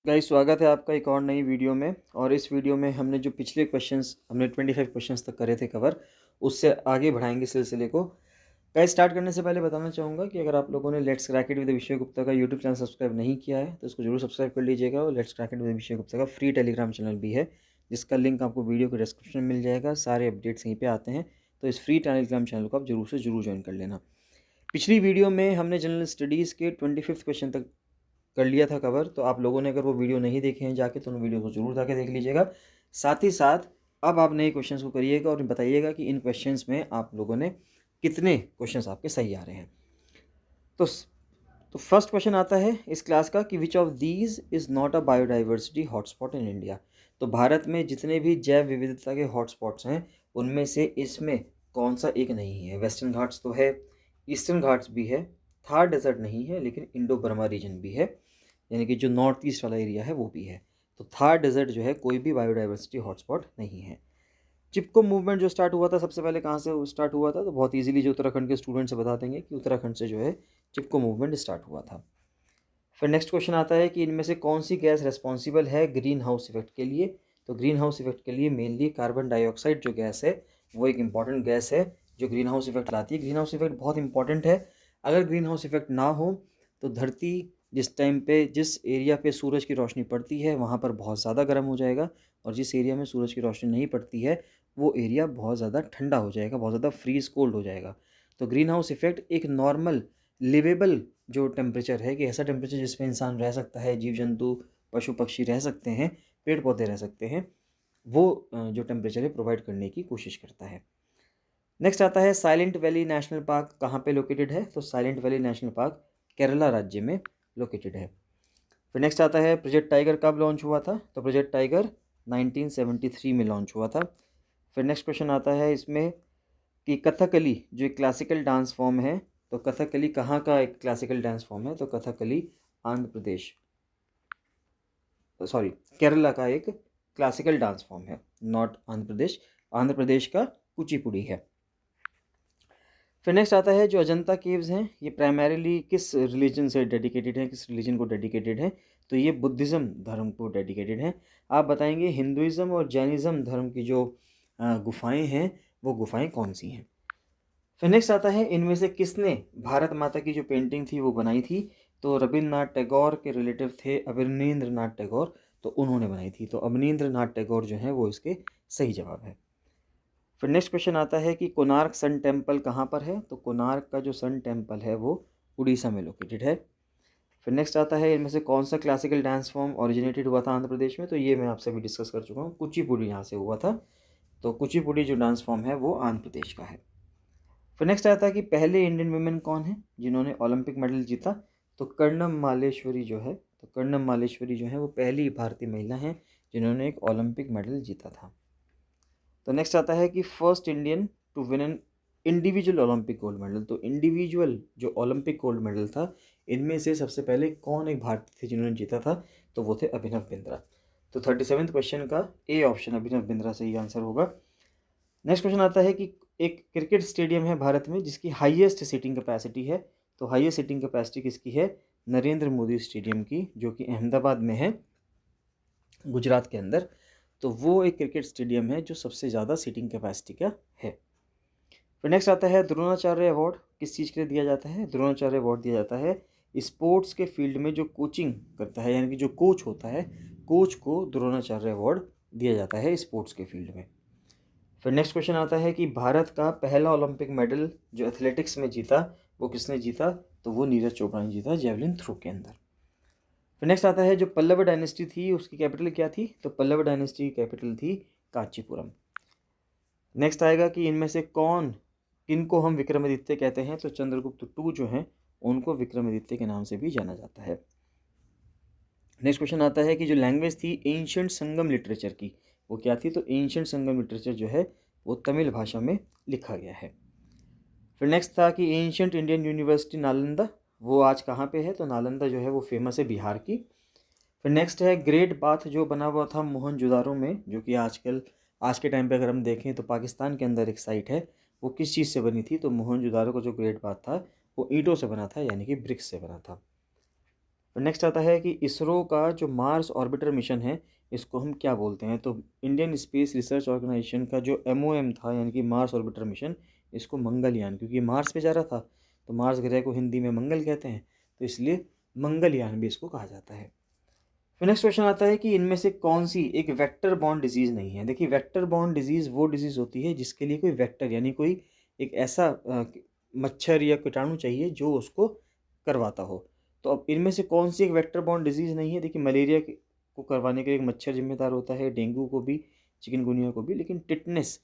Guys, स्वागत है आपका एक और नई वीडियो में। और इस वीडियो में हमने जो पिछले क्वेश्चंस हमने 25 क्वेश्चंस तक करे थे कवर, उससे आगे बढ़ाएंगे सिलसिले को। गाइस, स्टार्ट करने से पहले बताना चाहूँगा कि अगर आप लोगों ने लेट्स क्रैक इट विद विषय गुप्ता का यूट्यूब चैनल सब्सक्राइब नहीं किया है तो इसको जरूर सब्सक्राइब कर लीजिएगा। और लेट्स क्रैक इट विद विषय गुप्ता का फ्री टेलीग्राम चैनल भी है, जिसका लिंक आपको वीडियो के डिस्क्रिप्शन में मिल जाएगा। सारे अपडेट्स यहीं पर आते हैं, तो इस फ्री टेलीग्राम चैनल को आप जरूर से जरूर ज्वाइन कर लेना। पिछली वीडियो में हमने जनरल स्टडीज़ के 25 क्वेश्चन तक कर लिया था कवर, तो आप लोगों ने अगर वो वीडियो नहीं देखे हैं जाके तो उन वीडियो को जरूर जाके देख लीजिएगा। साथ ही साथ अब आप नए क्वेश्चंस को करिएगा और बताइएगा कि इन क्वेश्चंस में आप लोगों ने कितने क्वेश्चंस आपके सही आ रहे हैं। तो फर्स्ट क्वेश्चन आता है इस क्लास का कि which of these is not a biodiversity hotspot in India. तो भारत में जितने भी जैव विविधता के हॉटस्पॉट्स हैं उनमें से इसमें कौन सा एक नहीं है। वेस्टर्न घाट्स तो है, ईस्टर्न घाट्स भी है, थार डेजर्ट नहीं है, लेकिन इंडो बर्मा रीजन भी है, यानी कि जो नॉर्थ ईस्ट वाला एरिया है वो भी है। तो थार डेजर्ट जो है कोई भी बायोडाइवर्सिटी हॉटस्पॉट नहीं है। चिपको मूवमेंट जो स्टार्ट हुआ था सबसे पहले कहाँ से स्टार्ट हुआ था, तो बहुत इजीली जो उत्तराखंड के स्टूडेंट्स से बता देंगे कि उत्तराखंड से जो है चिपको मूवमेंट स्टार्ट हुआ था। फिर नेक्स्ट क्वेश्चन आता है कि इनमें से कौन सी गैस रिस्पॉन्सिबल है ग्रीन हाउस इफेक्ट के लिए। तो ग्रीन हाउस इफेक्ट के लिए मेनली कार्बन डाइऑक्साइड जो गैस है वो एक इंपॉर्टेंट गैस है जो ग्रीन हाउस इफेक्ट लाती है। ग्रीन हाउस इफेक्ट बहुत इंपॉर्टेंट है। अगर ग्रीन हाउस इफेक्ट ना हो तो धरती जिस टाइम पे जिस एरिया पे सूरज की रोशनी पड़ती है वहाँ पर बहुत ज़्यादा गर्म हो जाएगा, और जिस एरिया में सूरज की रोशनी नहीं पड़ती है वो एरिया बहुत ज़्यादा ठंडा हो जाएगा, बहुत ज़्यादा फ्रीज कोल्ड हो जाएगा। तो ग्रीन हाउस इफेक्ट एक नॉर्मल लिवेबल जो टेम्परेचर है, कि ऐसा टेम्परेचर जिसमें इंसान रह सकता है, जीव जंतु पशु पक्षी रह सकते हैं, पेड़ पौधे रह सकते हैं, वो जो टेम्परेचर है प्रोवाइड करने की कोशिश करता है। नेक्स्ट आता है साइलेंट वैली नेशनल पार्क कहाँ पे लोकेटेड है। तो silent valley national park Kerala राज्य में लोकेटेड है। फिर नेक्स्ट आता है प्रोजेक्ट टाइगर कब लॉन्च हुआ था। तो प्रोजेक्ट टाइगर 1973 में लॉन्च हुआ था। फिर नेक्स्ट क्वेश्चन आता है इसमें कि कथकली जो एक क्लासिकल डांस फॉर्म है, तो कथकली कहाँ का एक क्लासिकल डांस फॉर्म है। तो कथकली आंध्र प्रदेश, सॉरी, केरला का एक क्लासिकल डांस फॉर्म है, नॉट आंध्र प्रदेश। आंध्र प्रदेश का कुचिपुड़ी है। फिर नेक्स्ट आता है जो अजंता केव्स हैं ये प्राइमरीली किस रिलीजन से डेडिकेटेड हैं, किस रिलीजन को डेडिकेटेड हैं। तो ये बुद्धिज़्म धर्म को डेडिकेटेड हैं। आप बताएंगे हिंदुइज़्म और जैनिज़्म धर्म की जो गुफाएं हैं वो गुफाएं कौन सी हैं। फिर नेक्स्ट आता है इनमें से किसने भारत माता की जो पेंटिंग थी वो बनाई थी। तो रविन्द्रनाथ टैगोर के रिलेटिव थे अवनींद्रनाथ टैगोर, तो उन्होंने बनाई थी। तो अवनींद्रनाथ टैगोर जो हैं वो इसके सही जवाब है। फिर नेक्स्ट क्वेश्चन आता है कि कोणार्क सन टेम्पल कहाँ पर है। तो कोणार्क का जो सन टेम्पल है वो उड़ीसा में लोकेटेड है। फिर नेक्स्ट आता है इनमें से कौन सा क्लासिकल डांस फॉर्म ओरिजिनेटेड हुआ था आंध्र प्रदेश में। तो ये मैं आपसे भी डिस्कस कर चुका हूँ, कुचिपुड़ी यहाँ से हुआ था। तो कुचिपुड़ी जो डांस फॉर्म है वो आंध्र प्रदेश का है। फिर नेक्स्ट आता है कि पहले इंडियन वुमेन कौन है जिन्होंने ओलंपिक मेडल जीता। तो कर्णम मालेश्वरी जो है, तो कर्णम मालेश्वरी जो है वो पहली भारतीय महिला हैं जिन्होंने एक ओलंपिक मेडल जीता था। तो नेक्स्ट आता है कि first Indian to win an individual Olympic gold medal. तो इंडिविजुअल जो ओलंपिक गोल्ड मेडल था इनमें से सबसे पहले कौन एक भारतीय थे जिन्होंने जीता था। तो वो थे अभिनव बिंद्रा। तो 37वें क्वेश्चन का ए ऑप्शन अभिनव बिंद्रा सही आंसर होगा। नेक्स्ट क्वेश्चन आता है कि एक क्रिकेट स्टेडियम है भारत में जिसकी हाईएस्ट सीटिंग कैपेसिटी है। तो हाईएस्ट सीटिंग कैपेसिटी किसकी है। नरेंद्र मोदी स्टेडियम की, जो कि अहमदाबाद में है, गुजरात के अंदर। तो वो एक क्रिकेट स्टेडियम है जो सबसे ज़्यादा सीटिंग कैपेसिटी का है। फिर नेक्स्ट आता है द्रोणाचार्य अवार्ड किस चीज़ के लिए दिया जाता है। द्रोणाचार्य अवार्ड दिया जाता है स्पोर्ट्स के फील्ड में जो कोचिंग करता है, यानी कि जो कोच होता है, कोच को द्रोणाचार्य अवार्ड दिया जाता है स्पोर्ट्स के फील्ड में। फिर नेक्स्ट क्वेश्चन आता है कि भारत का पहला ओलंपिक मेडल जो एथलेटिक्स में जीता वो किसने जीता। तो वो नीरज चोपड़ा ने जीता जेवलिन थ्रो के अंदर। फिर नेक्स्ट आता है जो पल्लव डायनेस्टी थी उसकी कैपिटल क्या थी। तो पल्लव डायनेस्टी की कैपिटल थी कांचीपुरम। नेक्स्ट आएगा कि इनमें से किनको हम विक्रमादित्य कहते हैं। तो चंद्रगुप्त टू जो हैं उनको विक्रमादित्य के नाम से भी जाना जाता है। नेक्स्ट क्वेश्चन आता है कि जो लैंग्वेज थी एंशिएंट संगम लिटरेचर की वो क्या थी। तो एंशिएंट संगम लिटरेचर जो है वो तमिल भाषा में लिखा गया है। फिर नेक्स्ट था कि एंशिएंट इंडियन यूनिवर्सिटी नालंदा वो आज कहाँ पे है। तो नालंदा जो है वो फेमस है बिहार की। फिर नेक्स्ट है ग्रेट बाथ जो बना हुआ था मोहनजोदारो में, जो कि आज के टाइम पे अगर हम देखें तो पाकिस्तान के अंदर एक साइट है, वो किस चीज़ से बनी थी। तो मोहनजोदारो का जो ग्रेट बाथ था वो ईंटों से बना था, यानी कि ब्रिक्स से बना था। फिर नेक्स्ट आता है कि इसरो का जो मार्स ऑर्बिटर मिशन है इसको हम क्या बोलते हैं। तो इंडियन स्पेस रिसर्च ऑर्गेनाइजेशन का जो MOM था यानी कि मार्स ऑर्बिटर मिशन, इसको मंगलयान, क्योंकि मार्स पे जा रहा था तो मार्स ग्रह को हिंदी में मंगल कहते हैं, तो इसलिए मंगलयान भी इसको कहा जाता है। फिर नेक्स्ट क्वेश्चन आता है कि इनमें से कौन सी एक वेक्टर बॉर्न डिजीज़ नहीं है। देखिए वेक्टर बॉर्न डिजीज़ वो डिजीज़ होती है जिसके लिए कोई वेक्टर यानी कोई एक ऐसा मच्छर या कीटाणु चाहिए जो उसको करवाता हो। तो अब इनमें से कौन सी एक वेक्टर बॉर्न डिजीज़ नहीं है। देखिए मलेरिया को करवाने के लिए एक मच्छर जिम्मेदार होता है, डेंगू को भी, चिकनगुनिया को भी, लेकिन टिटनेस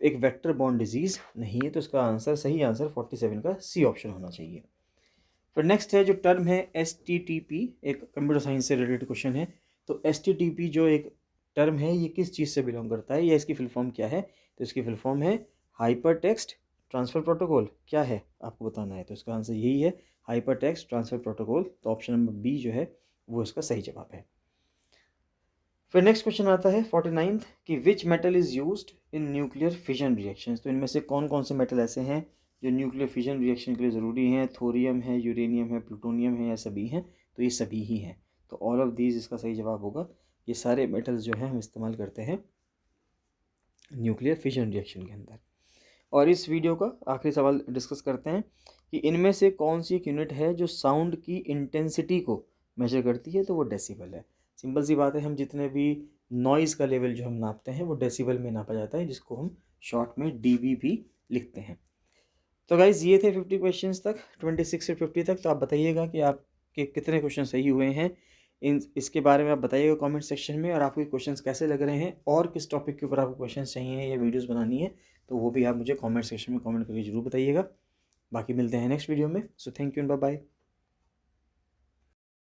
एक वेक्टर बॉर्न डिजीज़ नहीं है। तो इसका आंसर, सही आंसर 47 का सी ऑप्शन होना चाहिए। फिर नेक्स्ट है जो टर्म है STTP, एक कंप्यूटर साइंस से रिलेटेड क्वेश्चन है। तो STTP जो एक टर्म है ये किस चीज़ से बिलोंग करता है या इसकी फुल फॉर्म क्या है। तो इसकी फुल फॉर्म है हाइपर टेक्स्ट ट्रांसफ़र प्रोटोकॉल। क्या है आपको बताना है, तो इसका आंसर यही है, हाइपर टेक्स्ट ट्रांसफ़र प्रोटोकॉल। तो ऑप्शन नंबर बी जो है वो इसका सही जवाब है। फिर नेक्स्ट क्वेश्चन आता है 49 कि which metal is used in nuclear fission reactions. तो इनमें से कौन कौन से मेटल ऐसे हैं जो न्यूक्लियर फिजन रिएक्शन के लिए ज़रूरी हैं। थोरियम है, यूरेनियम है, प्लूटोनियम है, या सभी हैं। तो ये सभी ही हैं। तो ऑल ऑफ दीज इसका सही जवाब होगा। ये सारे मेटल्स जो हैं हम इस्तेमाल करते हैं न्यूक्लियर फिजन रिएक्शन के अंदर। और इस वीडियो का आखिरी सवाल डिस्कस करते हैं कि इनमें से कौन सी एक यूनिट है जो साउंड की इंटेंसिटी को मेजर करती है। तो वो डेसिबल है। सिंपल सी बात है, हम जितने भी नॉइज़ का लेवल जो हम नापते हैं वो डेसिबल में नापा जाता है, जिसको हम शॉर्ट में dB भी लिखते हैं। तो गाइज़ ये थे 50 क्वेश्चंस तक, 26 से 50 तक। तो आप बताइएगा कि आपके कितने क्वेश्चन सही हुए हैं। इसके बारे में आप बताइएगा कमेंट सेक्शन में, और आपको ये क्वेश्चंस कैसे लग रहे हैं और किस टॉपिक के ऊपर आपको क्वेश्चंस चाहिए या वीडियोस बनानी है, तो वो भी आप मुझे कमेंट सेक्शन में कमेंट करके ज़रूर बताइएगा। बाकी मिलते हैं नेक्स्ट वीडियो में। So thank you and bye bye.